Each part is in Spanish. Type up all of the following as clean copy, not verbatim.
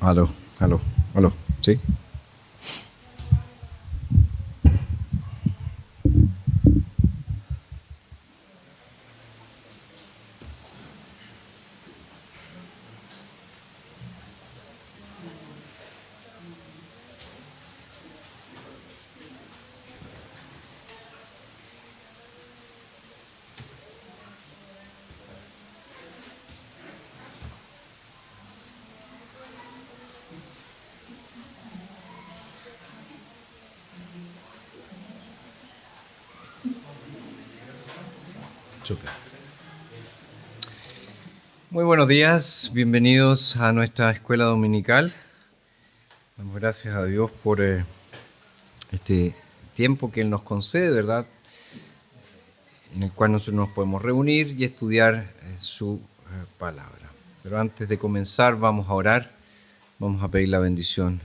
Aló, aló, aló, ¿sí? Súper. Muy buenos días, bienvenidos a nuestra escuela dominical. Damos gracias a Dios por este tiempo que Él nos concede, ¿verdad? En el cual nosotros nos podemos reunir y estudiar su palabra. Pero antes de comenzar vamos a orar, vamos a pedir la bendición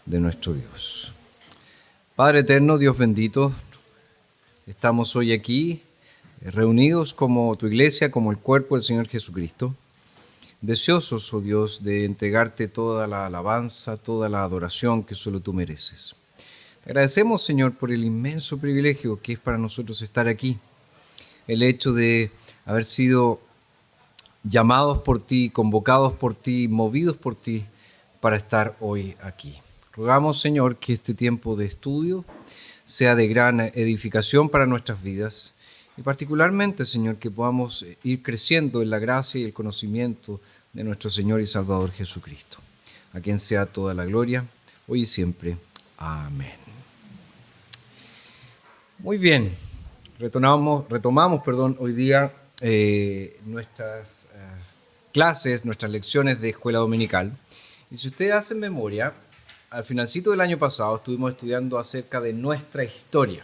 de nuestro Dios. Padre eterno, Dios bendito, estamos hoy aquí reunidos como tu iglesia, como el cuerpo del Señor Jesucristo, deseosos, oh Dios, de entregarte toda la alabanza, toda la adoración que solo tú mereces. Te agradecemos, Señor, por el inmenso privilegio que es para nosotros estar aquí, el hecho de haber sido llamados por ti, convocados por ti, movidos por ti para estar hoy aquí. Rogamos, Señor, que este tiempo de estudio sea de gran edificación para nuestras vidas y particularmente, Señor, que podamos ir creciendo en la gracia y el conocimiento de nuestro Señor y Salvador Jesucristo, a quien sea toda la gloria, hoy y siempre. Amén. Muy bien, retomamos hoy día nuestras clases, nuestras lecciones de escuela dominical. Y si ustedes hacen memoria, al finalcito del año pasado estuvimos estudiando acerca de nuestra historia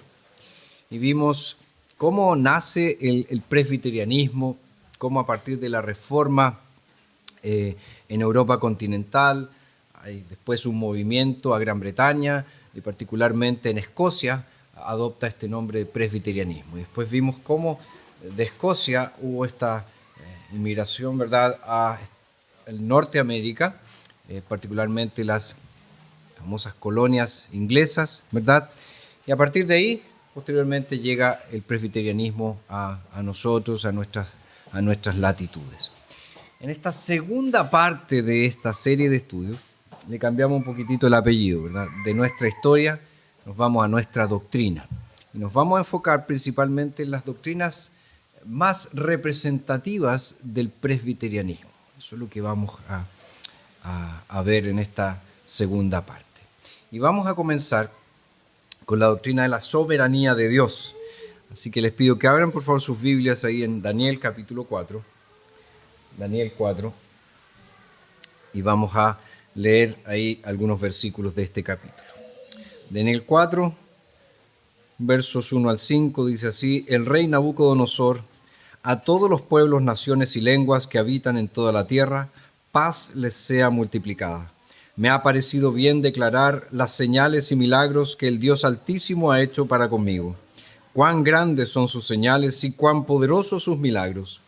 y vimos cómo nace el presbiterianismo, cómo a partir de la reforma en Europa continental, hay después un movimiento a Gran Bretaña y particularmente en Escocia adopta este nombre de presbiterianismo. Y después vimos cómo de Escocia hubo esta inmigración, ¿verdad?, a Norteamérica, particularmente las famosas colonias inglesas, ¿verdad? Y a partir de ahí, posteriormente llega el presbiterianismo a nosotros, a nuestras latitudes. En esta segunda parte de esta serie de estudios, le cambiamos un poquitito el apellido, ¿verdad? De nuestra historia nos vamos a nuestra doctrina. Y nos vamos a enfocar principalmente en las doctrinas más representativas del presbiterianismo. Eso es lo que vamos a ver en esta segunda parte. Y vamos a comenzar con la doctrina de la soberanía de Dios. Así que les pido que abran por favor sus Biblias ahí en Daniel capítulo 4. Daniel 4. Y vamos a leer ahí algunos versículos de este capítulo. Daniel 4, versos 1 al 5, dice así: El rey Nabucodonosor, a todos los pueblos, naciones y lenguas que habitan en toda la tierra, paz les sea multiplicada. Me ha parecido bien declarar las señales y milagros que el Dios Altísimo ha hecho para conmigo. Cuán grandes son sus señales y cuán poderosos sus milagros.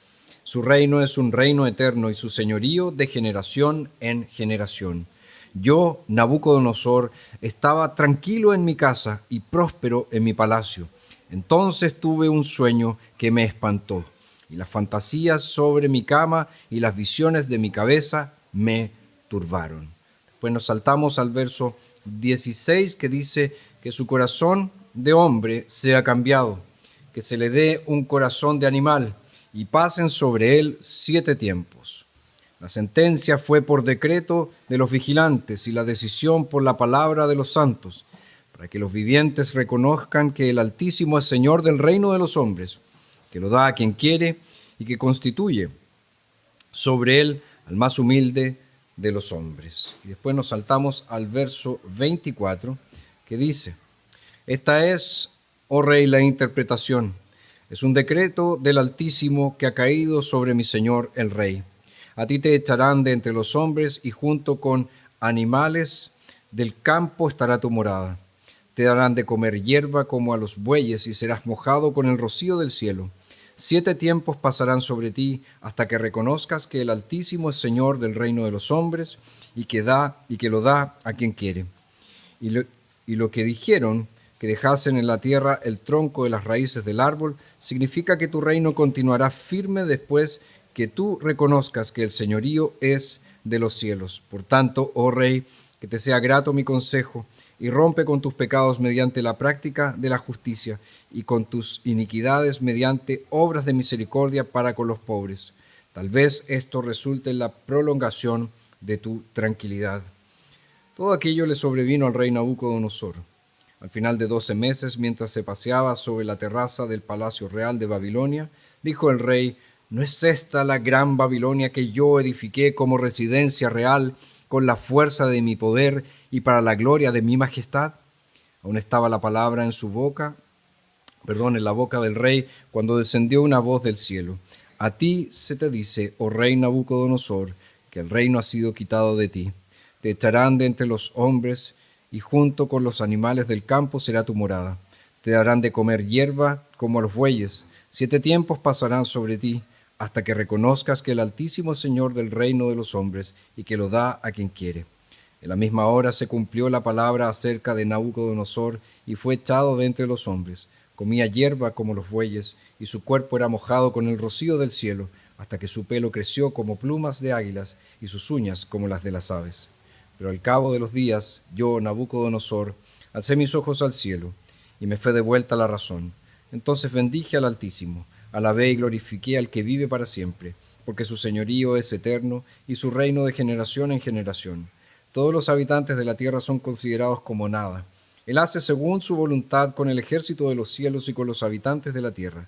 Su reino es un reino eterno y su señorío de generación en generación. Yo, Nabucodonosor, estaba tranquilo en mi casa y próspero en mi palacio. Entonces tuve un sueño que me espantó, y las fantasías sobre mi cama y las visiones de mi cabeza me turbaron. Después nos saltamos al verso 16 que dice que su corazón de hombre sea cambiado, que se le dé un corazón de animal y pasen sobre él 7 tiempos. La sentencia fue por decreto de los vigilantes y la decisión por la palabra de los santos, para que los vivientes reconozcan que el Altísimo es Señor del reino de los hombres, que lo da a quien quiere y que constituye sobre él al más humilde de los hombres. Y después nos saltamos al verso 24 que dice: Esta es, oh rey, la interpretación. Es un decreto del Altísimo que ha caído sobre mi señor el rey. A ti te echarán de entre los hombres y junto con animales del campo estará tu morada. Te darán de comer hierba como a los bueyes y serás mojado con el rocío del cielo. 7 tiempos pasarán sobre ti hasta que reconozcas que el Altísimo es Señor del reino de los hombres y que lo da a quien quiere. Y lo que dijeron, que dejasen en la tierra el tronco de las raíces del árbol, significa que tu reino continuará firme después que tú reconozcas que el señorío es de los cielos. Por tanto, oh Rey, que te sea grato mi consejo, y rompe con tus pecados mediante la práctica de la justicia, y con tus iniquidades mediante obras de misericordia para con los pobres. Tal vez esto resulte en la prolongación de tu tranquilidad. Todo aquello le sobrevino al rey Nabucodonosor. Al final de 12 meses, mientras se paseaba sobre la terraza del palacio real de Babilonia, dijo el rey: ¿No es esta la gran Babilonia que yo edifiqué como residencia real, con la fuerza de mi poder y para la gloria de mi majestad? Aún estaba la palabra en la boca del rey, cuando descendió una voz del cielo: A ti se te dice, oh rey Nabucodonosor, que el reino ha sido quitado de ti. Te echarán de entre los hombres, y junto con los animales del campo será tu morada. Te darán de comer hierba como a los bueyes. 7 tiempos pasarán sobre ti, hasta que reconozcas que el Altísimo es Señor del reino de los hombres, y que lo da a quien quiere. En la misma hora se cumplió la palabra acerca de Nabucodonosor, y fue echado de entre los hombres. Comía hierba como los bueyes, y su cuerpo era mojado con el rocío del cielo, hasta que su pelo creció como plumas de águilas, y sus uñas como las de las aves. Pero al cabo de los días, yo, Nabucodonosor, alcé mis ojos al cielo, y me fue devuelta la razón. Entonces bendije al Altísimo, alabé y glorifiqué al que vive para siempre, porque su señorío es eterno, y su reino de generación en generación. Todos los habitantes de la tierra son considerados como nada. Él hace según su voluntad con el ejército de los cielos y con los habitantes de la tierra.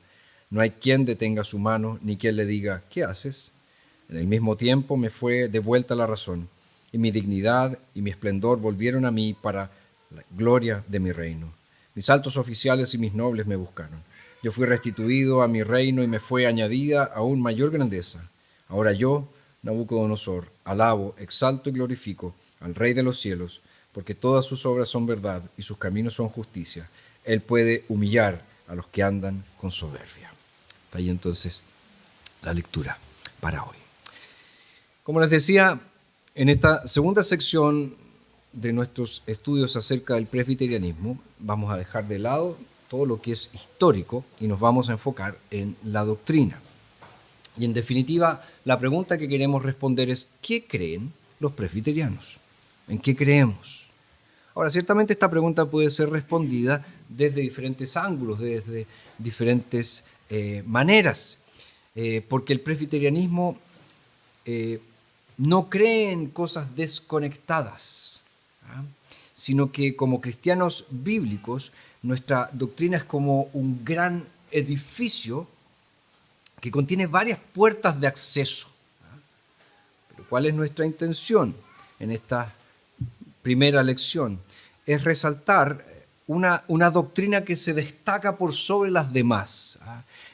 No hay quien detenga su mano, ni quien le diga: ¿qué haces? En el mismo tiempo me fue devuelta la razón, y mi dignidad y mi esplendor volvieron a mí para la gloria de mi reino. Mis altos oficiales y mis nobles me buscaron. Yo fui restituido a mi reino y me fue añadida aún mayor grandeza. Ahora yo, Nabucodonosor, alabo, exalto y glorifico al Rey de los cielos, porque todas sus obras son verdad y sus caminos son justicia. Él puede humillar a los que andan con soberbia. Está ahí entonces la lectura para hoy. Como les decía, en esta segunda sección de nuestros estudios acerca del presbiterianismo, vamos a dejar de lado todo lo que es histórico y nos vamos a enfocar en la doctrina. Y en definitiva, la pregunta que queremos responder es: ¿qué creen los presbiterianos? ¿En qué creemos? Ahora, ciertamente esta pregunta puede ser respondida desde diferentes ángulos, desde diferentes maneras, porque el presbiterianismo no cree en cosas desconectadas, sino que como cristianos bíblicos, nuestra doctrina es como un gran edificio que contiene varias puertas de acceso. Pero ¿cuál es nuestra intención en esta primera lección? Es resaltar una doctrina que se destaca por sobre las demás,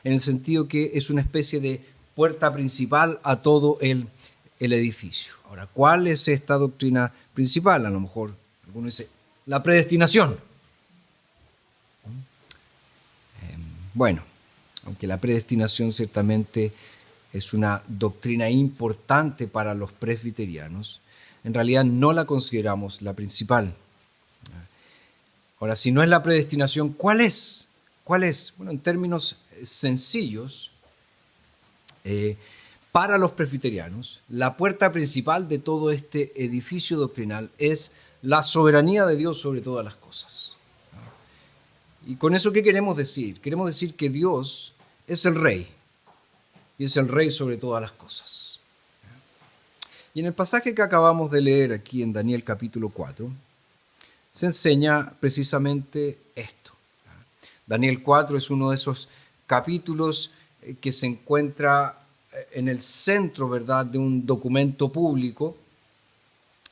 en el sentido que es una especie de puerta principal a todo el edificio. Ahora, ¿cuál es esta doctrina principal? A lo mejor alguno dice: la predestinación. Bueno, aunque la predestinación ciertamente es una doctrina importante para los presbiterianos, en realidad no la consideramos la principal. Ahora, si no es la predestinación, ¿cuál es? ¿Cuál es? Bueno, en términos sencillos, para los presbiterianos, la puerta principal de todo este edificio doctrinal es la soberanía de Dios sobre todas las cosas. ¿Y con eso qué queremos decir? Queremos decir que Dios es el Rey, y es el Rey sobre todas las cosas. Y en el pasaje que acabamos de leer aquí en Daniel capítulo 4, se enseña precisamente esto. Daniel 4 es uno de esos capítulos que se encuentra en el centro, ¿verdad?, de un documento público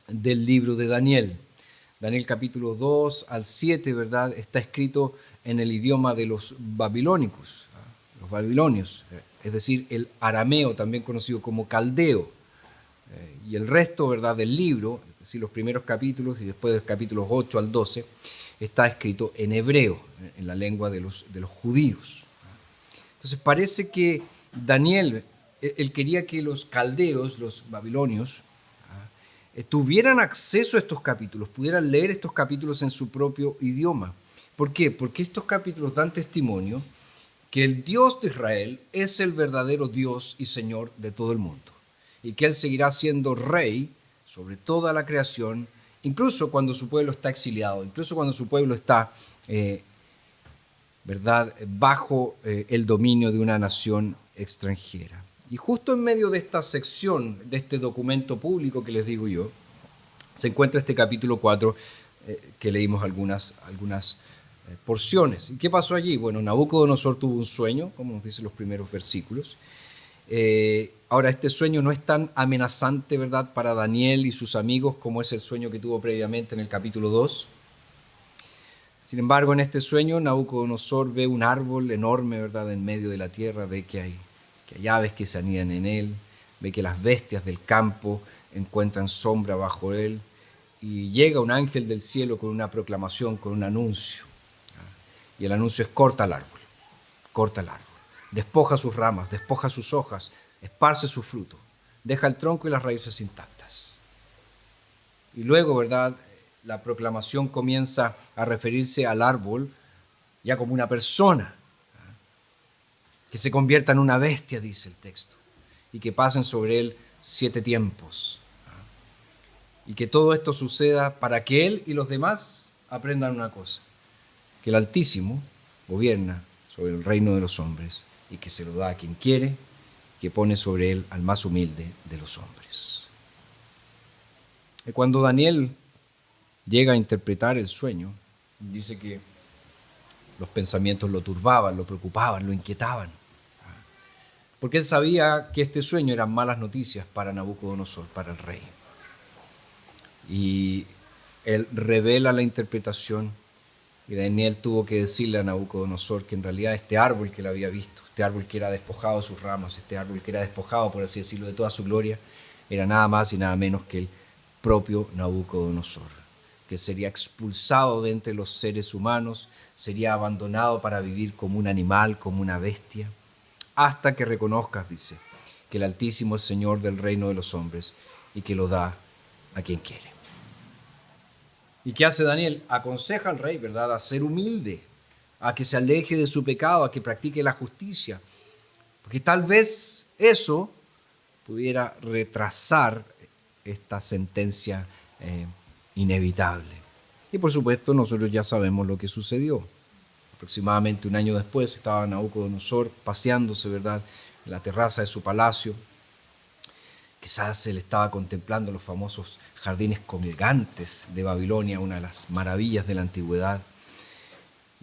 del libro de Daniel. Daniel capítulo 2 al 7, ¿verdad?, está escrito en el idioma de los babilónicos, los babilonios, es decir, el arameo, también conocido como caldeo. Y el resto, ¿verdad?, del libro, es decir, los primeros capítulos y después de los capítulos 8 al 12, está escrito en hebreo, en la lengua de los judíos. Entonces parece que Daniel, él quería que los caldeos, los babilonios, tuvieran acceso a estos capítulos, pudieran leer estos capítulos en su propio idioma. ¿Por qué? Porque estos capítulos dan testimonio que el Dios de Israel es el verdadero Dios y Señor de todo el mundo, y que Él seguirá siendo rey sobre toda la creación, incluso cuando su pueblo está exiliado, incluso cuando su pueblo está ¿verdad?, bajo el dominio de una nación extranjera. Y justo en medio de esta sección, de este documento público que les digo yo, se encuentra este capítulo 4 que leímos algunas porciones. ¿Y qué pasó allí? Bueno, Nabucodonosor tuvo un sueño, como nos dicen los primeros versículos. Ahora, este sueño no es tan amenazante, ¿verdad?, para Daniel y sus amigos como es el sueño que tuvo previamente en el capítulo 2. Sin embargo, en este sueño, Nabucodonosor ve un árbol enorme, ¿verdad?, en medio de la tierra, ve que hay aves que se anidan en él, ve que las bestias del campo encuentran sombra bajo él, y llega un ángel del cielo con una proclamación, con un anuncio. Y el anuncio es: corta el árbol, despoja sus ramas, despoja sus hojas, esparce su fruto, deja el tronco y las raíces intactas. Y luego, ¿verdad?, la proclamación comienza a referirse al árbol ya como una persona, que se convierta en una bestia, dice el texto, y que pasen sobre él 7 tiempos. Y que todo esto suceda para que él y los demás aprendan una cosa: que el Altísimo gobierna sobre el reino de los hombres y que se lo da a quien quiere, que pone sobre él al más humilde de los hombres. Y cuando Daniel llega a interpretar el sueño, dice que los pensamientos lo turbaban, lo preocupaban, lo inquietaban, porque él sabía que este sueño eran malas noticias para Nabucodonosor, para el rey. Y él revela la interpretación, y Daniel tuvo que decirle a Nabucodonosor que en realidad este árbol que él había visto, este árbol que era despojado de sus ramas, este árbol que era despojado, por así decirlo, de toda su gloria, era nada más y nada menos que el propio Nabucodonosor, que sería expulsado de entre los seres humanos, sería abandonado para vivir como un animal, como una bestia, hasta que reconozcas, dice, que el Altísimo es Señor del reino de los hombres y que lo da a quien quiere. ¿Y qué hace Daniel? Aconseja al rey, ¿verdad?, a ser humilde, a que se aleje de su pecado, a que practique la justicia, porque tal vez eso pudiera retrasar esta sentencia inevitable. Y por supuesto nosotros ya sabemos lo que sucedió. Aproximadamente un año después estaba Nabucodonosor paseándose, ¿verdad?, en la terraza de su palacio. Quizás él estaba contemplando los famosos jardines colgantes de Babilonia, una de las maravillas de la antigüedad.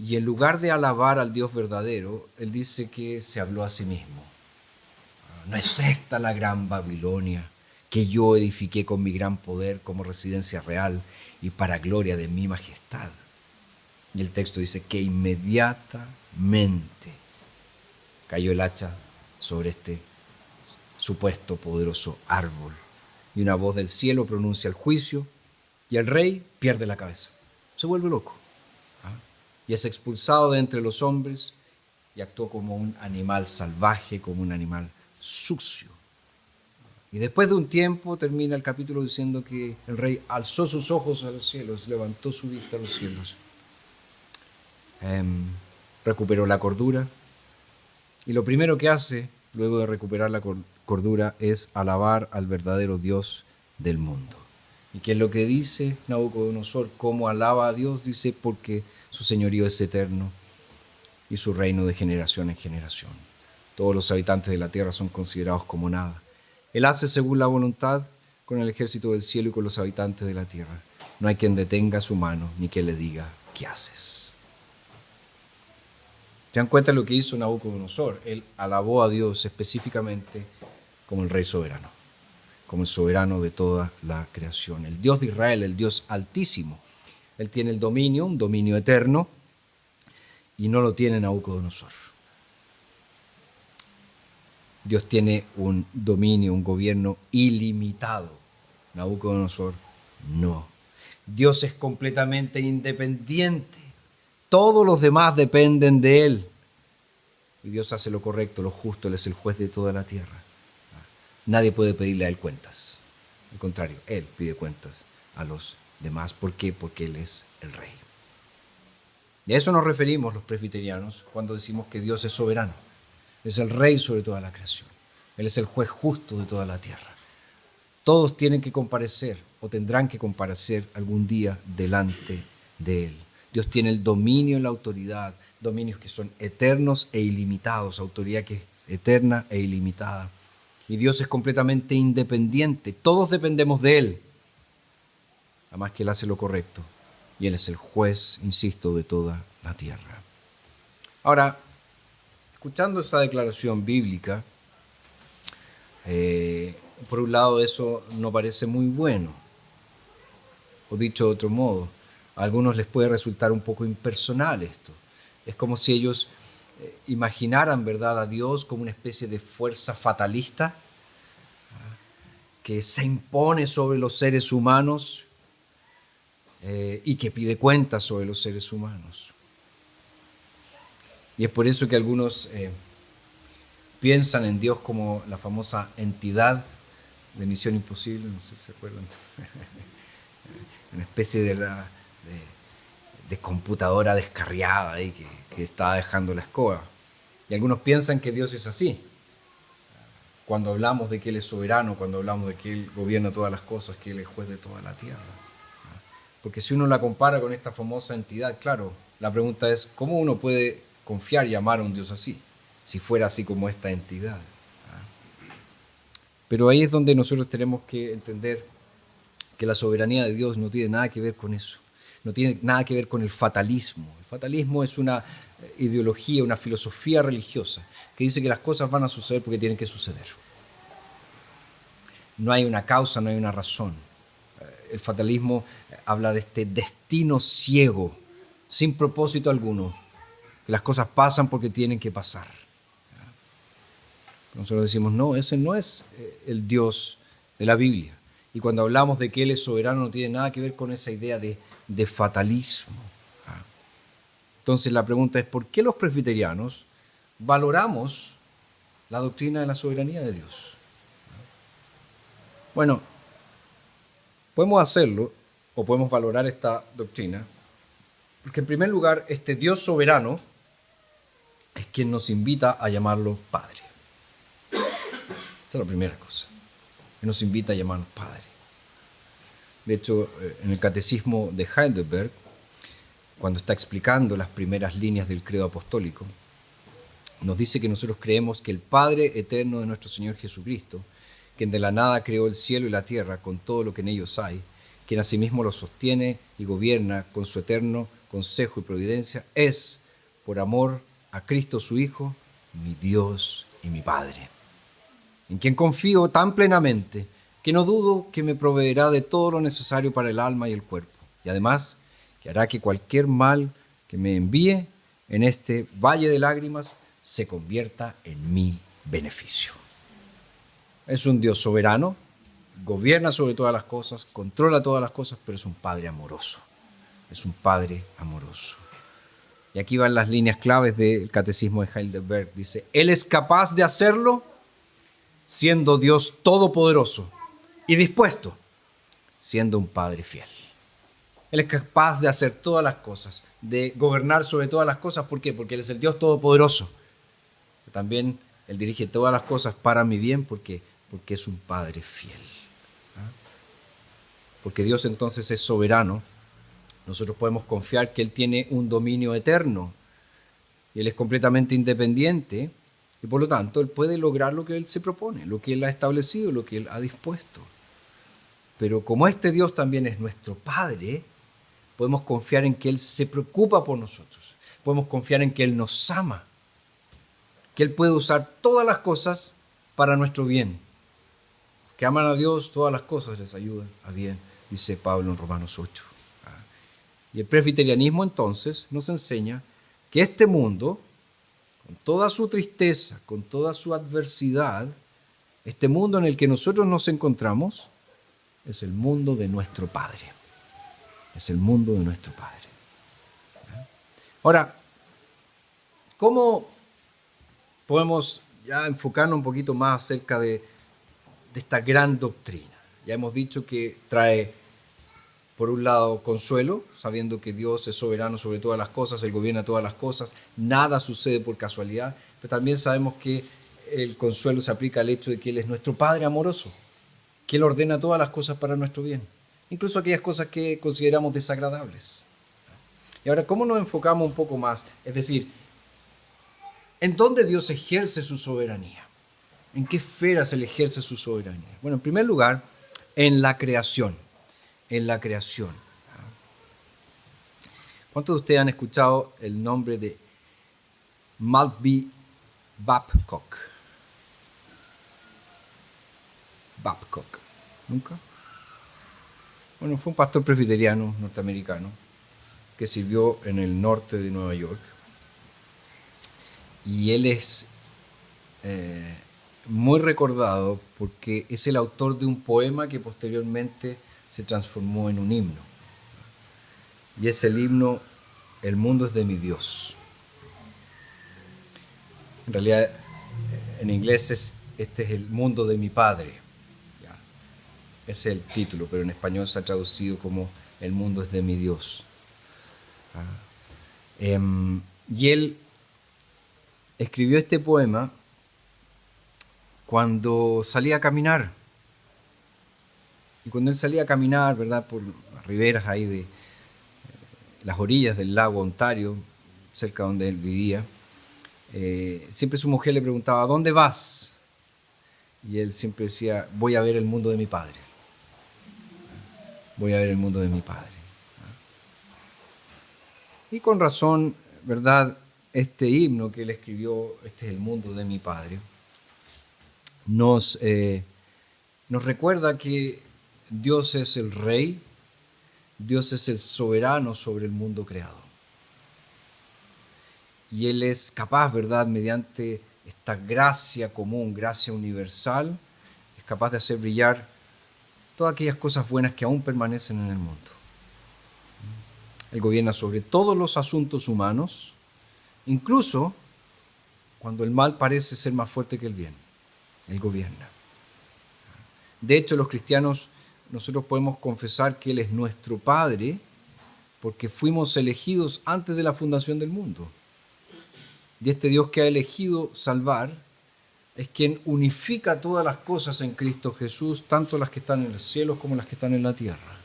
Y en lugar de alabar al Dios verdadero, él dice que se habló a sí mismo: ¿no es esta la gran Babilonia que yo edifiqué con mi gran poder como residencia real y para gloria de mi majestad? Y el texto dice que inmediatamente cayó el hacha sobre este supuesto poderoso árbol, y una voz del cielo pronuncia el juicio, y el rey pierde la cabeza, se vuelve loco, y es expulsado de entre los hombres y actuó como un animal salvaje, como un animal sucio. Y después de un tiempo termina el capítulo diciendo que el rey alzó sus ojos a los cielos, levantó su vista a los cielos, recuperó la cordura, y lo primero que hace luego de recuperar la cordura es alabar al verdadero Dios del mundo. ¿Y qué es lo que dice Nabucodonosor? ¿Cómo alaba a Dios? Dice: porque su señorío es eterno y su reino de generación en generación. Todos los habitantes de la tierra son considerados como nada. Él hace según la voluntad con el ejército del cielo y con los habitantes de la tierra. No hay quien detenga su mano ni quien le diga: ¿qué haces? ¿Se dan cuenta de lo que hizo Nabucodonosor? Él alabó a Dios específicamente como el Rey soberano, como el soberano de toda la creación. El Dios de Israel, el Dios altísimo. Él tiene el dominio, un dominio eterno, y no lo tiene Nabucodonosor. Dios tiene un dominio, un gobierno ilimitado. Nabucodonosor no. Dios es completamente independiente. Todos los demás dependen de él. y Dios hace lo correcto, lo justo, Él es el juez de toda la tierra. Nadie puede pedirle a Él cuentas. Al contrario, Él pide cuentas a los demás. ¿Por qué? Porque Él es el Rey. Y a eso nos referimos los presbiterianos cuando decimos que Dios es soberano. Es el Rey sobre toda la creación. Él es el juez justo de toda la tierra. Todos tienen que comparecer o tendrán que comparecer algún día delante de Él. Dios tiene el dominio y la autoridad, dominios que son eternos e ilimitados, autoridad que es eterna e ilimitada. Y Dios es completamente independiente. Todos dependemos de Él. Además que Él hace lo correcto. Y Él es el juez, insisto, de toda la tierra. Ahora, escuchando esa declaración bíblica, por un lado eso no parece muy bueno. O dicho de otro modo, a algunos les puede resultar un poco impersonal esto. Es como si ellos imaginaran, ¿verdad?, a Dios como una especie de fuerza fatalista que se impone sobre los seres humanos y que pide cuentas sobre los seres humanos. Y es por eso que algunos piensan en Dios como la famosa entidad de Misión Imposible, no sé si se acuerdan, una especie de computadora descarriada ahí que está dejando la escoba. Y algunos piensan que Dios es así. Cuando hablamos de que Él es soberano, cuando hablamos de que Él gobierna todas las cosas, que Él es juez de toda la tierra. Porque si uno la compara con esta famosa entidad, claro, la pregunta es, ¿cómo uno puede confiar y amar a un Dios así? Si fuera así como esta entidad. Pero ahí es donde nosotros tenemos que entender que la soberanía de Dios no tiene nada que ver con eso. No tiene nada que ver con el fatalismo. El fatalismo es una ideología, una filosofía religiosa que dice que las cosas van a suceder porque tienen que suceder. No hay una causa, no hay una razón. El fatalismo habla de este destino ciego, sin propósito alguno, que las cosas pasan porque tienen que pasar. Nosotros decimos, no, ese no es el Dios de la Biblia. Y cuando hablamos de que Él es soberano, no tiene nada que ver con esa idea de fatalismo. Entonces la pregunta es, ¿por qué los presbiterianos valoramos la doctrina de la soberanía de Dios? Bueno, podemos hacerlo, o podemos valorar esta doctrina, porque en primer lugar, este Dios soberano es quien nos invita a llamarlo Padre. Esa es la primera cosa, que nos invita a llamarnos Padre. De hecho, en el Catecismo de Heidelberg, cuando está explicando las primeras líneas del credo apostólico, nos dice que nosotros creemos que el Padre eterno de nuestro Señor Jesucristo, quien de la nada creó el cielo y la tierra con todo lo que en ellos hay, quien asimismo los sostiene y gobierna con su eterno consejo y providencia, es, por amor a Cristo su Hijo, mi Dios y mi Padre, en quien confío tan plenamente que no dudo que me proveerá de todo lo necesario para el alma y el cuerpo, y además que hará que cualquier mal que me envíe en este valle de lágrimas se convierta en mi beneficio. Es un Dios soberano, gobierna sobre todas las cosas, controla todas las cosas, pero es un Padre amoroso. Es un Padre amoroso. Y aquí van las líneas claves del Catecismo de Heidelberg. Dice, Él es capaz de hacerlo siendo Dios todopoderoso y dispuesto, siendo un Padre fiel. Él es capaz de hacer todas las cosas, de gobernar sobre todas las cosas. ¿Por qué? Porque Él es el Dios todopoderoso. También Él dirige todas las cosas para mi bien porque es un Padre fiel. Porque Dios entonces es soberano. Nosotros podemos confiar que Él tiene un dominio eterno. Y Él es completamente independiente. Y por lo tanto, Él puede lograr lo que Él se propone, lo que Él ha establecido, lo que Él ha dispuesto. Pero como este Dios también es nuestro Padre, podemos confiar en que Él se preocupa por nosotros. Podemos confiar en que Él nos ama. Que Él puede usar todas las cosas para nuestro bien. Que aman a Dios, todas las cosas les ayudan a bien, dice Pablo en Romanos 8. Y el presbiterianismo entonces nos enseña que este mundo, con toda su tristeza, con toda su adversidad, este mundo en el que nosotros nos encontramos, es el mundo de nuestro Padre. Es el mundo de nuestro Padre. Ahora, ¿cómo podemos ya enfocarnos un poquito más acerca de esta gran doctrina. Ya hemos dicho que trae, por un lado, consuelo, sabiendo que Dios es soberano sobre todas las cosas, Él gobierna todas las cosas, nada sucede por casualidad, pero también sabemos que el consuelo se aplica al hecho de que Él es nuestro Padre amoroso, que Él ordena todas las cosas para nuestro bien, incluso aquellas cosas que consideramos desagradables. Y ahora, ¿cómo nos enfocamos un poco más? Es decir, ¿en dónde Dios ejerce su soberanía? ¿En qué esferas Él ejerce su soberanía? Bueno, en primer lugar, en la creación. En la creación. ¿Cuántos de ustedes han escuchado el nombre de Maltby Babcock? Babcock. ¿Nunca? Bueno, fue un pastor presbiteriano norteamericano que sirvió en el norte de Nueva York. Y él es muy recordado porque es el autor de un poema que posteriormente se transformó en un himno. Y es el himno El mundo es de mi Dios. En realidad, en inglés este es el mundo de mi Padre. Ya. Ese es el título, pero en español se ha traducido como El mundo es de mi Dios. Y él escribió este poema cuando salía a caminar. Y cuando él salía a caminar, ¿verdad?, por las riberas ahí de las orillas del lago Ontario, cerca donde él vivía, siempre su mujer le preguntaba, ¿a dónde vas? Y él siempre decía, voy a ver el mundo de mi Padre. Voy a ver el mundo de mi Padre. Y con razón, ¿verdad?, este himno que él escribió, este es el mundo de mi Padre, nos recuerda que Dios es el Rey, Dios es el soberano sobre el mundo creado. Y Él es capaz, ¿verdad?, mediante esta gracia común, gracia universal, es capaz de hacer brillar todas aquellas cosas buenas que aún permanecen en el mundo. Él gobierna sobre todos los asuntos humanos, incluso cuando el mal parece ser más fuerte que el bien. Él gobierna. De hecho, los cristianos, nosotros podemos confesar que Él es nuestro Padre porque fuimos elegidos antes de la fundación del mundo. Y este Dios que ha elegido salvar es quien unifica todas las cosas en Cristo Jesús, tanto las que están en los cielos como las que están en la tierra.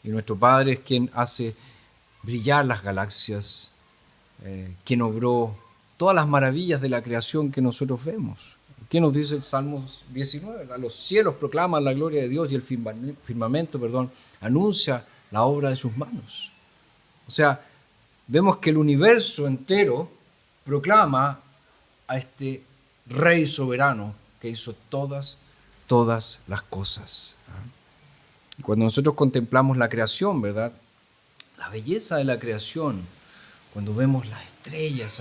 Y nuestro Padre es quien hace brillar las galaxias, quien obró todas las maravillas de la creación que nosotros vemos. ¿Qué nos dice el Salmo 19? ¿Verdad? Los cielos proclaman la gloria de Dios y el firmamento, anuncia la obra de sus manos. O sea, vemos que el universo entero proclama a este Rey soberano que hizo todas las cosas. Y cuando nosotros contemplamos la creación, ¿verdad?, la belleza de la creación, cuando vemos las estrellas,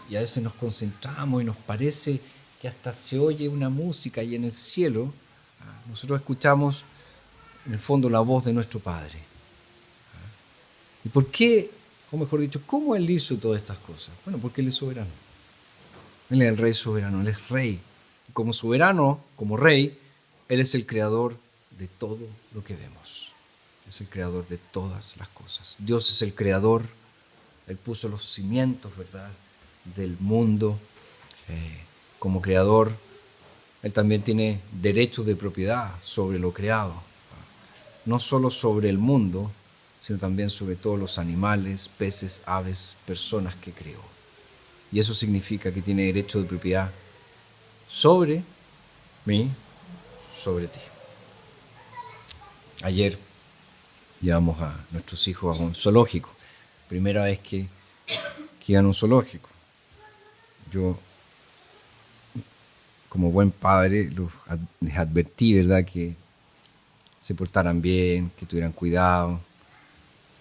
y a veces nos concentramos y nos parece que hasta se oye una música y en el cielo nosotros escuchamos en el fondo la voz de nuestro Padre. ¿Y por qué, o mejor dicho, cómo Él hizo todas estas cosas? Bueno, porque Él es soberano. Él es el Rey soberano, Él es Rey. Y como soberano, como Rey, Él es el creador de todo lo que vemos. Es el creador de todas las cosas. Dios es el creador. Él puso los cimientos, ¿verdad?, del mundo. Como creador, Él también tiene derechos de propiedad sobre lo creado. No solo sobre el mundo, sino también sobre todos los animales, peces, aves, personas que creó. Y eso significa que tiene derecho de propiedad sobre mí, sobre ti. Ayer llevamos a nuestros hijos a un zoológico. Primera vez que iban a un zoológico. Yo, como buen padre, les advertí, ¿verdad?, que se portaran bien, que tuvieran cuidado,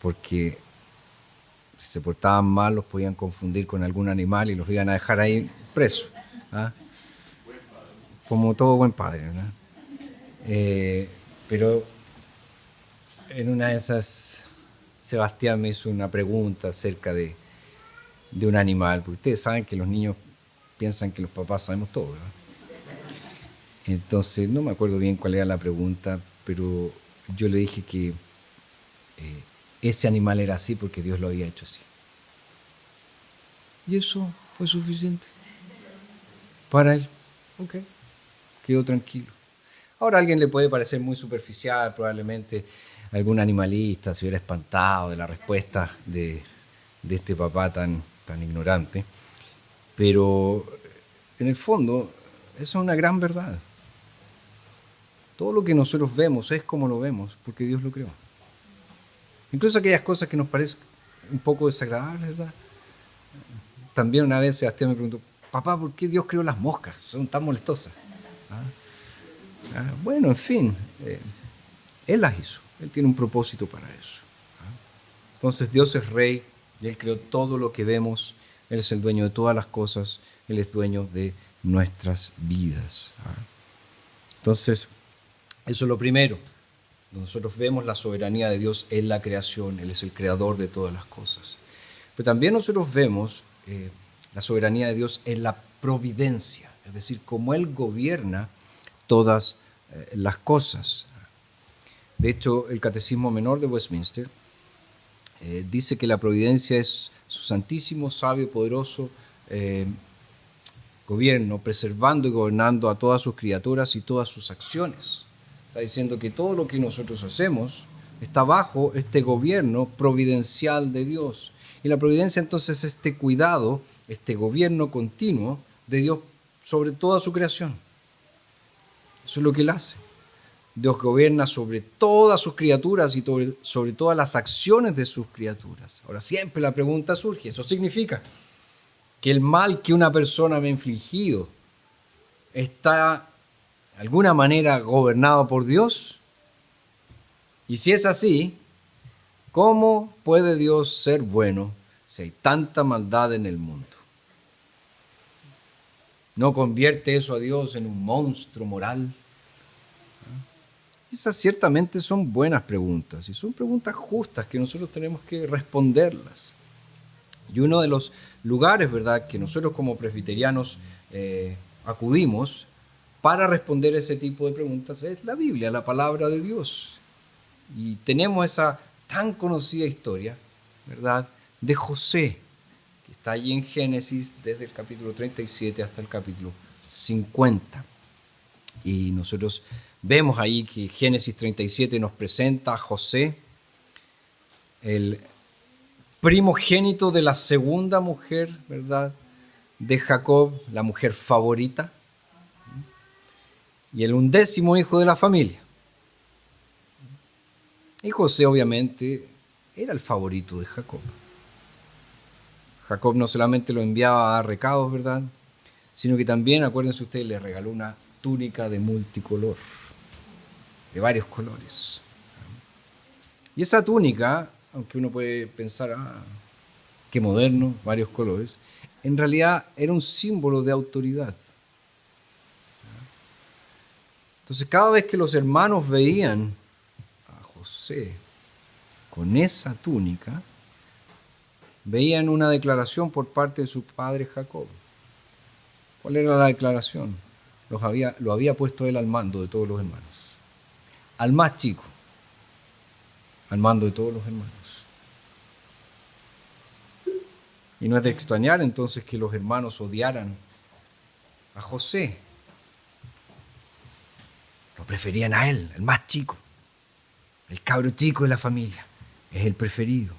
porque si se portaban mal los podían confundir con algún animal y los iban a dejar ahí presos. Como todo buen padre, ¿verdad? Pero en una de esas, Sebastián me hizo una pregunta acerca de de un animal, porque ustedes saben que los niños piensan que los papás sabemos todo, ¿verdad? Entonces, no me acuerdo bien cuál era la pregunta, pero yo le dije que ese animal era así porque Dios lo había hecho así. Y eso fue suficiente para él. Ok, quedó tranquilo. Ahora a alguien le puede parecer muy superficial, probablemente algún animalista se hubiera espantado de la respuesta de este papá tan ignorante, pero en el fondo eso es una gran verdad. Todo lo que nosotros vemos es como lo vemos, porque Dios lo creó. Incluso aquellas cosas que nos parecen un poco desagradables, ¿verdad? También una vez Sebastián me preguntó, papá, ¿por qué Dios creó las moscas? Son tan molestosas. Bueno, en fin, Él las hizo. Él tiene un propósito para eso. Entonces Dios es rey y Él creó todo lo que vemos. Él es el dueño de todas las cosas. Él es dueño de nuestras vidas. Entonces, eso es lo primero. Nosotros vemos la soberanía de Dios en la creación. Él es el creador de todas las cosas. Pero también nosotros vemos la soberanía de Dios en la providencia. Es decir, cómo Él gobierna todas las cosas. De hecho, el Catecismo Menor de Westminster dice que la providencia es su santísimo, sabio, poderoso gobierno, preservando y gobernando a todas sus criaturas y todas sus acciones. Está diciendo que todo lo que nosotros hacemos está bajo este gobierno providencial de Dios. Y la providencia entonces es este cuidado, este gobierno continuo de Dios sobre toda su creación. Eso es lo que Él hace. Dios gobierna sobre todas sus criaturas y sobre todas las acciones de sus criaturas. Ahora siempre la pregunta surge, ¿eso significa que el mal que una persona me ha infligido está de alguna manera gobernado por Dios? Y si es así, ¿cómo puede Dios ser bueno si hay tanta maldad en el mundo? ¿No convierte eso a Dios en un monstruo moral? Esas ciertamente son buenas preguntas y son preguntas justas que nosotros tenemos que responderlas. Y uno de los lugares, ¿verdad?, que nosotros como presbiterianos acudimos para responder ese tipo de preguntas es la Biblia, la palabra de Dios. Y tenemos esa tan conocida historia, ¿verdad?, de José, que está allí en Génesis desde el capítulo 37 hasta el capítulo 50. Y nosotros vemos ahí que Génesis 37 nos presenta a José, el primogénito de la segunda mujer, ¿verdad?, de Jacob, la mujer favorita, y el 11º hijo de la familia. Y José obviamente era el favorito de Jacob. Jacob no solamente lo enviaba a dar recados, ¿verdad?, sino que también, acuérdense ustedes, le regaló una túnica de multicolor, de varios colores. Y esa túnica, aunque uno puede pensar, qué moderno, varios colores, en realidad era un símbolo de autoridad. Entonces, cada vez que los hermanos veían a José con esa túnica, veían una declaración por parte de su padre Jacob. ¿Cuál era la declaración? Lo había puesto él al mando de todos los hermanos. Al más chico, al mando de todos los hermanos. Y no es de extrañar entonces que los hermanos odiaran a José. Lo preferían a él, el más chico. El cabro chico de la familia. Es el preferido.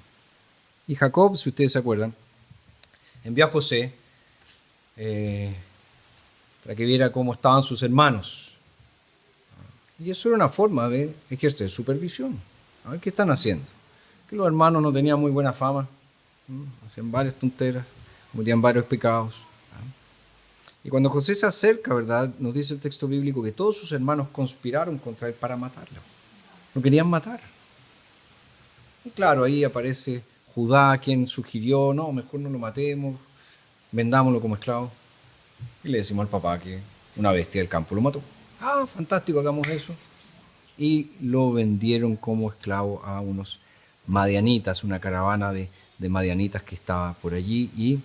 Y Jacob, si ustedes se acuerdan, envió a José para que viera cómo estaban sus hermanos. Y eso era una forma de ejercer supervisión. A ver qué están haciendo. Que los hermanos no tenían muy buena fama. Hacían varias tonteras, cometían varios pecados. Y cuando José se acerca, ¿verdad?, nos dice el texto bíblico que todos sus hermanos conspiraron contra él para matarlo. Lo querían matar. Y claro, ahí aparece Judá, quien sugirió, no, mejor no lo matemos, vendámoslo como esclavo. Y le decimos al papá que una bestia del campo lo mató. Fantástico, hagamos eso. Y lo vendieron como esclavo a unos madianitas, una caravana de de madianitas que estaba por allí y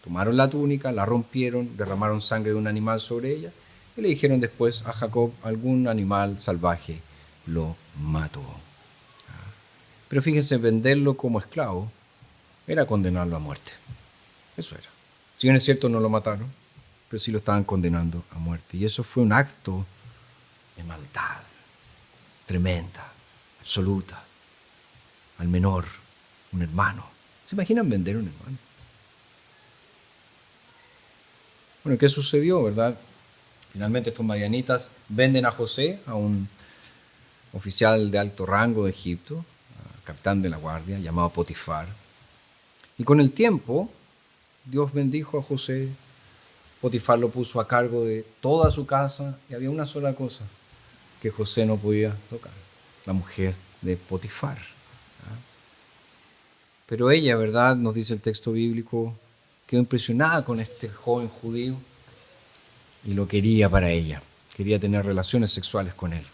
tomaron la túnica, la rompieron, derramaron sangre de un animal sobre ella y le dijeron después a Jacob, algún animal salvaje lo mató. Pero fíjense, venderlo como esclavo era condenarlo a muerte. Eso era. Si bien es cierto, no lo mataron, pero sí lo estaban condenando a muerte. Y eso fue un acto de maldad tremenda, absoluta, al menor, un hermano. ¿Se imaginan vender a un hermano? Bueno, ¿qué sucedió, verdad? Finalmente estos madianitas venden a José, a un oficial de alto rango de Egipto, capitán de la guardia, llamado Potifar. Y con el tiempo, Dios bendijo a José. Potifar lo puso a cargo de toda su casa y había una sola cosa que José no podía tocar, la mujer de Potifar. Pero ella, ¿verdad?, nos dice el texto bíblico, quedó impresionada con este joven judío y lo quería para ella. Quería tener relaciones sexuales con él.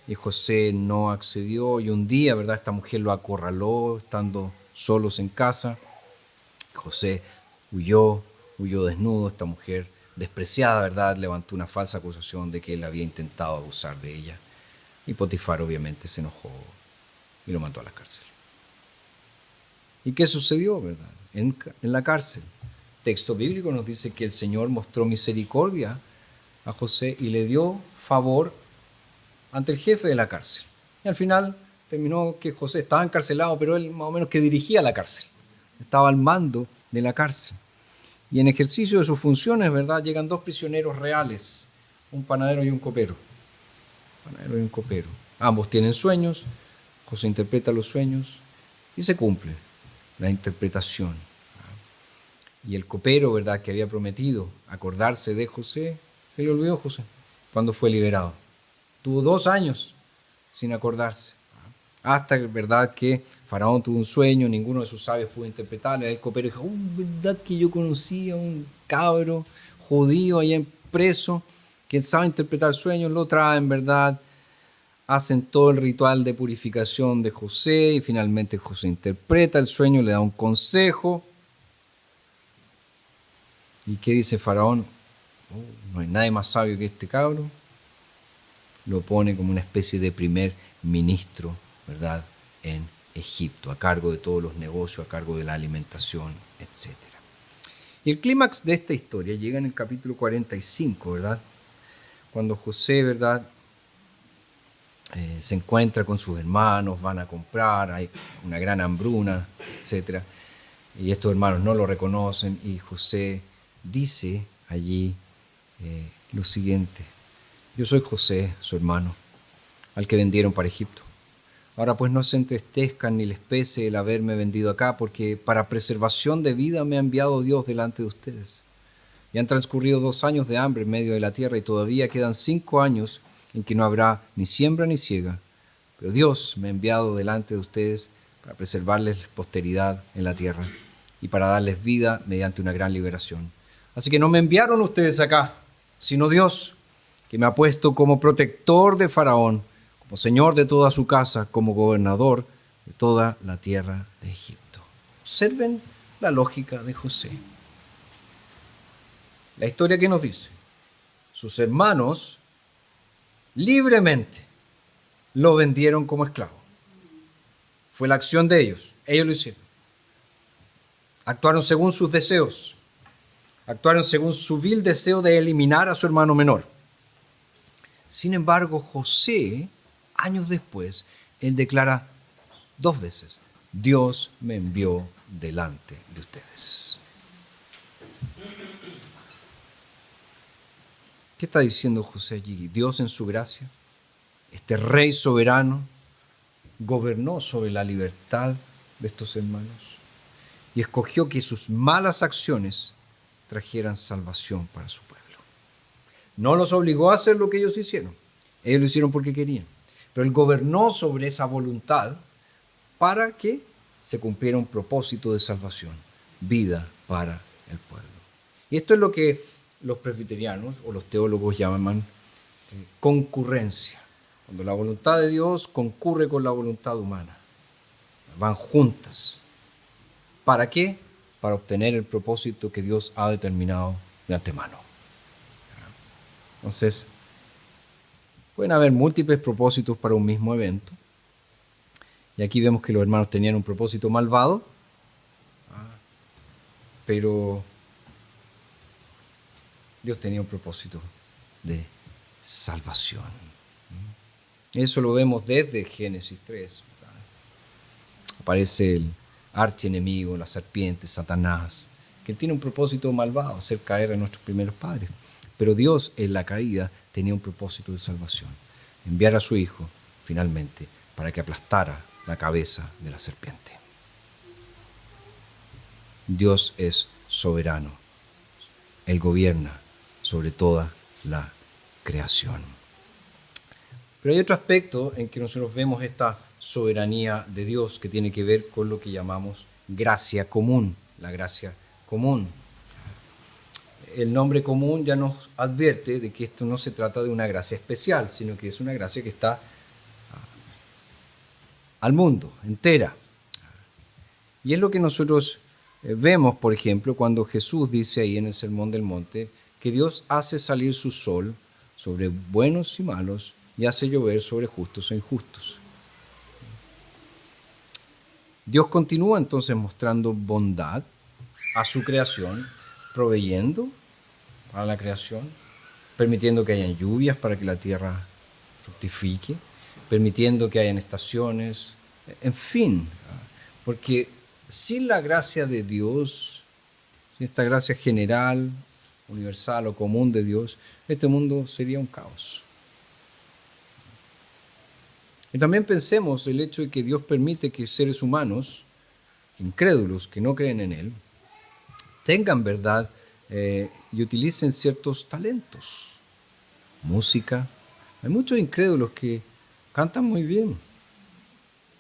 Y José no accedió y un día, ¿verdad?, esta mujer lo acorraló estando solos en casa. José huyó desnudo. Esta mujer, despreciada, ¿verdad?, levantó una falsa acusación de que él había intentado abusar de ella. Y Potifar obviamente se enojó y lo mandó a la cárcel. ¿Y qué sucedió, verdad? En la cárcel. El texto bíblico nos dice que el Señor mostró misericordia a José y le dio favor ante el jefe de la cárcel. Y al final terminó que José estaba encarcelado, pero él más o menos que dirigía la cárcel. Estaba al mando de la cárcel. Y en ejercicio de sus funciones, ¿verdad?, llegan dos prisioneros reales, un panadero y un copero. Panadero y un copero. Ambos tienen sueños, José interpreta los sueños y se cumple la interpretación. Y el copero, ¿verdad?, que había prometido acordarse de José, se le olvidó José cuando fue liberado. Tuvo 2 años sin acordarse. Hasta, ¿verdad?, que Faraón tuvo un sueño, ninguno de sus sabios pudo interpretarlo. El copero dijo, ¿verdad que yo conocí a un cabro judío allá preso que sabe interpretar sueños? Lo traen, ¿verdad? Hacen todo el ritual de purificación de José y finalmente José interpreta el sueño, le da un consejo. ¿Y qué dice Faraón? No hay nadie más sabio que este cabro. Lo pone como una especie de primer ministro, ¿verdad?, en Egipto, a cargo de todos los negocios, a cargo de la alimentación, etc. Y el clímax de esta historia llega en el capítulo 45, ¿verdad?, cuando José, ¿verdad?, se encuentra con sus hermanos, van a comprar, hay una gran hambruna, etc. Y estos hermanos no lo reconocen y José dice allí lo siguiente: yo soy José, su hermano, al que vendieron para Egipto. Ahora pues no se entristezcan ni les pese el haberme vendido acá, porque para preservación de vida me ha enviado Dios delante de ustedes. Y han transcurrido 2 años de hambre en medio de la tierra y todavía quedan 5 años en que no habrá ni siembra ni siega. Pero Dios me ha enviado delante de ustedes para preservarles posteridad en la tierra y para darles vida mediante una gran liberación. Así que no me enviaron ustedes acá, sino Dios, que me ha puesto como protector de Faraón, como señor de toda su casa, como gobernador de toda la tierra de Egipto. Observen la lógica de José. La historia que nos dice: sus hermanos libremente lo vendieron como esclavo. Fue la acción de ellos. Ellos lo hicieron. Actuaron según sus deseos. Actuaron según su vil deseo de eliminar a su hermano menor. Sin embargo, José, años después, él declara 2 veces: Dios me envió delante de ustedes. ¿Qué está diciendo José allí? Dios en su gracia, este rey soberano, gobernó sobre la libertad de estos hermanos y escogió que sus malas acciones trajeran salvación para su pueblo. No los obligó a hacer lo que ellos hicieron. Ellos lo hicieron porque querían. Pero Él gobernó sobre esa voluntad para que se cumpliera un propósito de salvación, vida para el pueblo. Y esto es lo que los presbiterianos o los teólogos llaman concurrencia. Cuando la voluntad de Dios concurre con la voluntad humana. Van juntas. ¿Para qué? Para obtener el propósito que Dios ha determinado de antemano. Entonces, pueden haber múltiples propósitos para un mismo evento. Y aquí vemos que los hermanos tenían un propósito malvado, pero Dios tenía un propósito de salvación. Eso lo vemos desde Génesis 3. Aparece el archienemigo, la serpiente, Satanás, que tiene un propósito malvado, hacer caer a nuestros primeros padres. Pero Dios en la caída tenía un propósito de salvación, enviar a su Hijo finalmente para que aplastara la cabeza de la serpiente. Dios es soberano. Él gobierna sobre toda la creación. Pero hay otro aspecto en que nosotros vemos esta soberanía de Dios que tiene que ver con lo que llamamos gracia común, la gracia común. El nombre común ya nos advierte de que esto no se trata de una gracia especial, sino que es una gracia que está al mundo, entera. Y es lo que nosotros vemos, por ejemplo, cuando Jesús dice ahí en el Sermón del Monte que Dios hace salir su sol sobre buenos y malos y hace llover sobre justos e injustos. Dios continúa entonces mostrando bondad a su creación, proveyendo a la creación, permitiendo que hayan lluvias para que la tierra fructifique, permitiendo que hayan estaciones, en fin, porque sin la gracia de Dios, sin esta gracia general, universal o común de Dios, este mundo sería un caos. Y también pensemos el hecho de que Dios permite que seres humanos, incrédulos, que no creen en Él, tengan verdad y utilicen ciertos talentos. Música. Hay muchos incrédulos que cantan muy bien,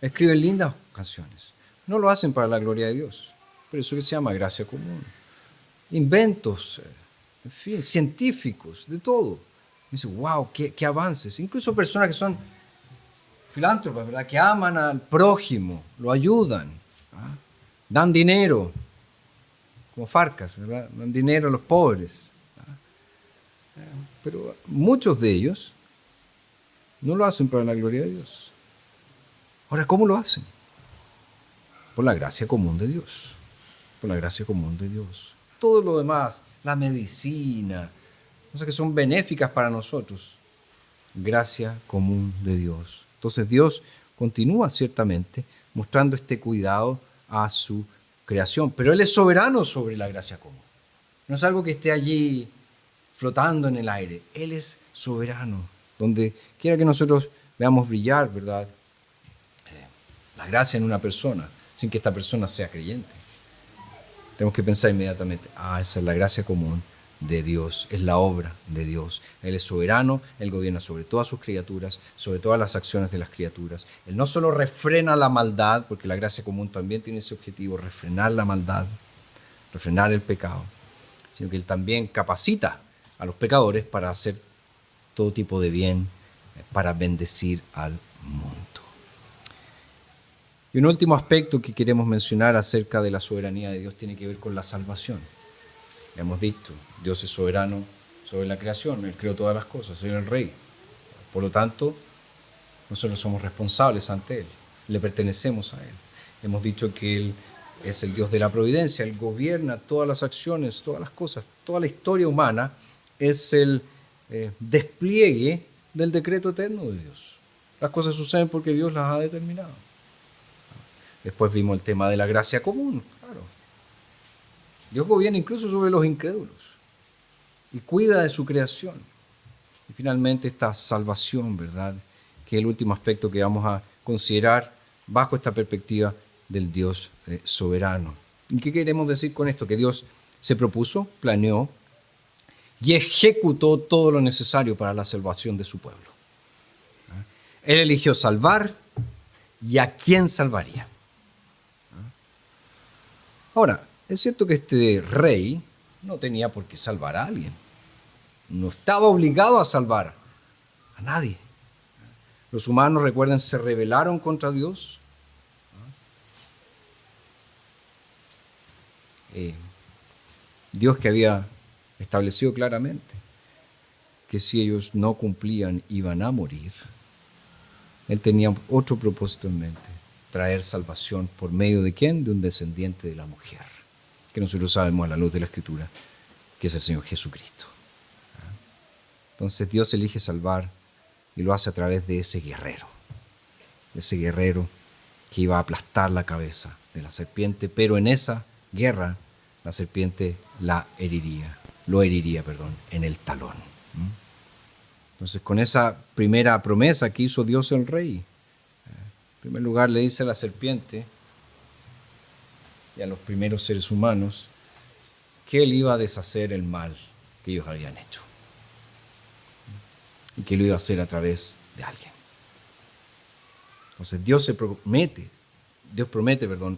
escriben lindas canciones. No lo hacen para la gloria de Dios, pero eso que se llama gracia común. Inventos, en fin, científicos, de todo. Dice, wow, qué avances. Incluso personas que son filántropas, ¿verdad? Que aman al prójimo, lo ayudan, dan dinero, como Farcas, ¿verdad? Dan dinero a los pobres. Pero muchos de ellos no lo hacen para la gloria de Dios. Ahora, ¿cómo lo hacen? Por la gracia común de Dios. Por la gracia común de Dios. Todo lo demás, la medicina, cosas que son benéficas para nosotros. Gracia común de Dios. Entonces Dios continúa ciertamente mostrando este cuidado a su creación, pero Él es soberano sobre la gracia común. No es algo que esté allí flotando en el aire. Él es soberano. Donde quiera que nosotros veamos brillar, ¿verdad? La gracia en una persona, sin que esta persona sea creyente. Tenemos que pensar inmediatamente, esa es la gracia común de Dios, es la obra de Dios. Él es soberano, Él gobierna sobre todas sus criaturas, sobre todas las acciones de las criaturas. Él no solo refrena la maldad, porque la gracia común también tiene ese objetivo, refrenar la maldad, refrenar el pecado, sino que Él también capacita a los pecadores para hacer todo tipo de bien, para bendecir al mundo. Y un último aspecto que queremos mencionar acerca de la soberanía de Dios tiene que ver con la salvación. Ya hemos dicho, Dios es soberano sobre la creación, Él creó todas las cosas, es el Rey. Por lo tanto, nosotros somos responsables ante Él, le pertenecemos a Él. Hemos dicho que Él es el Dios de la providencia, Él gobierna todas las acciones, todas las cosas, toda la historia humana es el despliegue del decreto eterno de Dios. Las cosas suceden porque Dios las ha determinado. Después vimos el tema de la gracia común, claro. Dios gobierna incluso sobre los incrédulos y cuida de su creación. Y finalmente esta salvación, ¿verdad? Que es el último aspecto que vamos a considerar bajo esta perspectiva del Dios soberano. ¿Y qué queremos decir con esto? Que Dios se propuso, planeó y ejecutó todo lo necesario para la salvación de su pueblo. Él eligió salvar y a quién salvaría. Ahora, es cierto que este rey no tenía por qué salvar a alguien. No estaba obligado a salvar a nadie. Los humanos, recuerden, se rebelaron contra Dios. Dios que había establecido claramente que si ellos no cumplían iban a morir, Él tenía otro propósito en mente: traer salvación por medio de ¿quién? De un descendiente de la mujer, que nosotros sabemos a la luz de la Escritura que es el Señor Jesucristo. Entonces Dios elige salvar y lo hace a través de ese guerrero que iba a aplastar la cabeza de la serpiente, pero en esa guerra la serpiente lo heriría en el talón. Entonces, con esa primera promesa que hizo Dios el Rey, en primer lugar le dice a la serpiente y a los primeros seres humanos que Él iba a deshacer el mal que ellos habían hecho y que lo iba a hacer a través de alguien. Entonces Dios promete,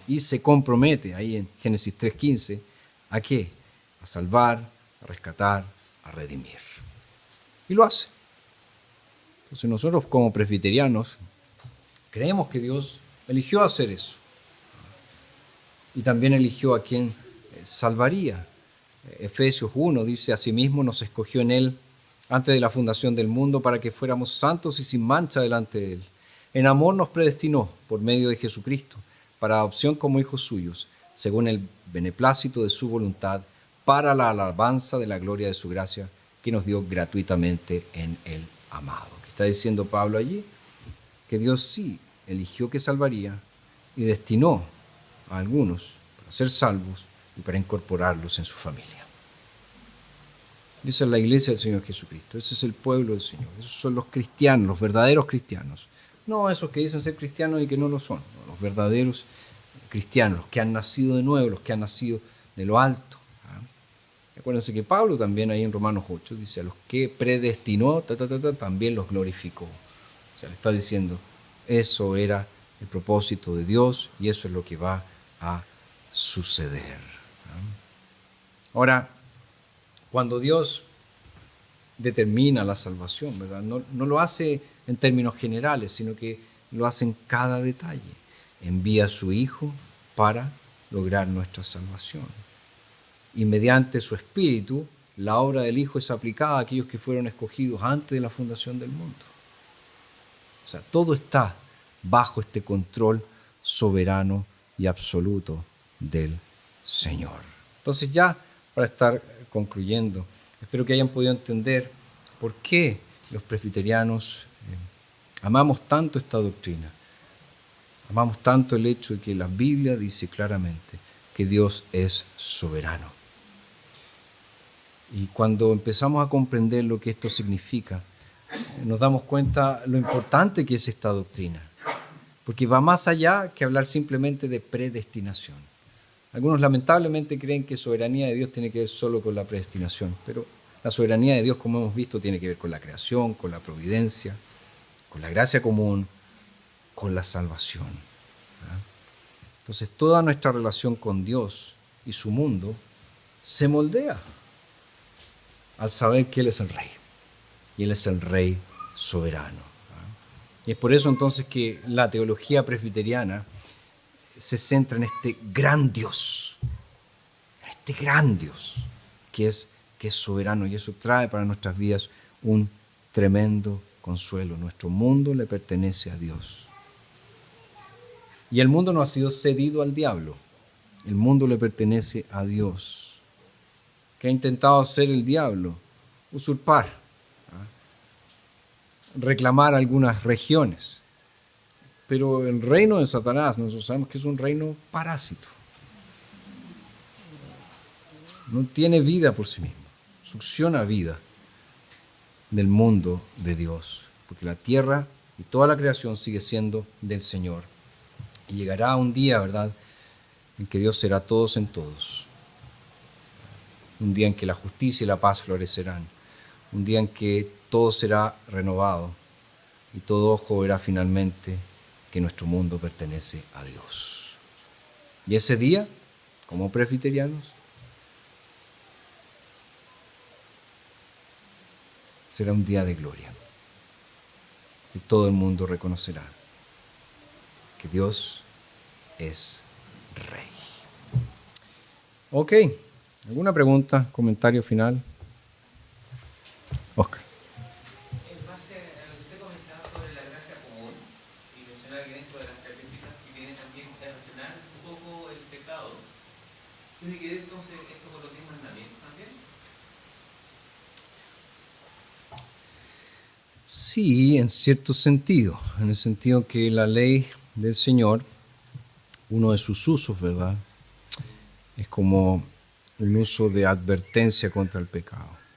y se compromete ahí en Génesis 3:15, ¿a qué? A salvar, a rescatar, a redimir. Y lo hace. Entonces nosotros como presbiterianos creemos que Dios eligió hacer eso. Y también eligió a quien salvaría. Efesios 1 dice: asimismo nos escogió en Él antes de la fundación del mundo para que fuéramos santos y sin mancha delante de Él. En amor nos predestinó por medio de Jesucristo para adopción como hijos suyos, según el beneplácito de su voluntad, para la alabanza de la gloria de su gracia que nos dio gratuitamente en el amado. ¿Qué está diciendo Pablo allí? Que Dios sí eligió que salvaría y destinó a algunos para ser salvos y para incorporarlos en su familia. Esa es la iglesia del Señor Jesucristo, ese es el pueblo del Señor, esos son los cristianos, los verdaderos cristianos. No esos que dicen ser cristianos y que no lo son, no, los verdaderos cristianos, los que han nacido de nuevo, los que han nacido de lo alto. Acuérdense que Pablo también ahí en Romanos 8 dice: a los que predestinó, también los glorificó. O sea, le está diciendo, eso era el propósito de Dios y eso es lo que va a suceder. Ahora, cuando Dios determina la salvación, ¿verdad? No lo hace en términos generales, sino que lo hace en cada detalle. Envía a su Hijo para lograr nuestra salvación. Y mediante su Espíritu, la obra del Hijo es aplicada a aquellos que fueron escogidos antes de la fundación del mundo. O sea, todo está bajo este control soberano y absoluto del Señor. Entonces, ya para estar concluyendo, espero que hayan podido entender por qué los presbiterianos amamos tanto esta doctrina. Amamos tanto el hecho de que la Biblia dice claramente que Dios es soberano. Y cuando empezamos a comprender lo que esto significa, nos damos cuenta lo importante que es esta doctrina, porque va más allá que hablar simplemente de predestinación. Algunos lamentablemente creen que soberanía de Dios tiene que ver solo con la predestinación, pero la soberanía de Dios, como hemos visto, tiene que ver con la creación, con la providencia, con la gracia común, con la salvación. Entonces, toda nuestra relación con Dios y su mundo se moldea al saber que Él es el Rey, y Él es el Rey soberano. Y es por eso entonces que la teología presbiteriana se centra en este gran Dios que es soberano, y eso trae para nuestras vidas un tremendo consuelo. Nuestro mundo le pertenece a Dios. Y el mundo no ha sido cedido al diablo, el mundo le pertenece a Dios. ¿Qué ha intentado hacer el diablo? Usurpar, reclamar algunas regiones. Pero el reino de Satanás, nosotros sabemos que es un reino parásito. No tiene vida por sí mismo, succiona vida del mundo de Dios, porque la tierra y toda la creación sigue siendo del Señor. Y llegará un día, ¿verdad?, en que Dios será todos en todos. Un día en que la justicia y la paz florecerán. Un día en que todo será renovado y todo ojo verá finalmente que nuestro mundo pertenece a Dios. Y ese día, como presbiterianos, será un día de gloria. Y todo el mundo reconocerá que Dios es Rey. Ok. ¿Alguna pregunta, comentario final? Oscar. En base a lo que usted comentaba sobre la gracia común, y mencionaba que dentro de las características que tiene también es refrenar un poco el pecado, ¿tiene que ver entonces esto con los 10 mandamientos también? Sí, en cierto sentido. En el sentido que la ley del Señor, uno de sus usos, ¿verdad? Es como un uso de advertencia contra el pecado.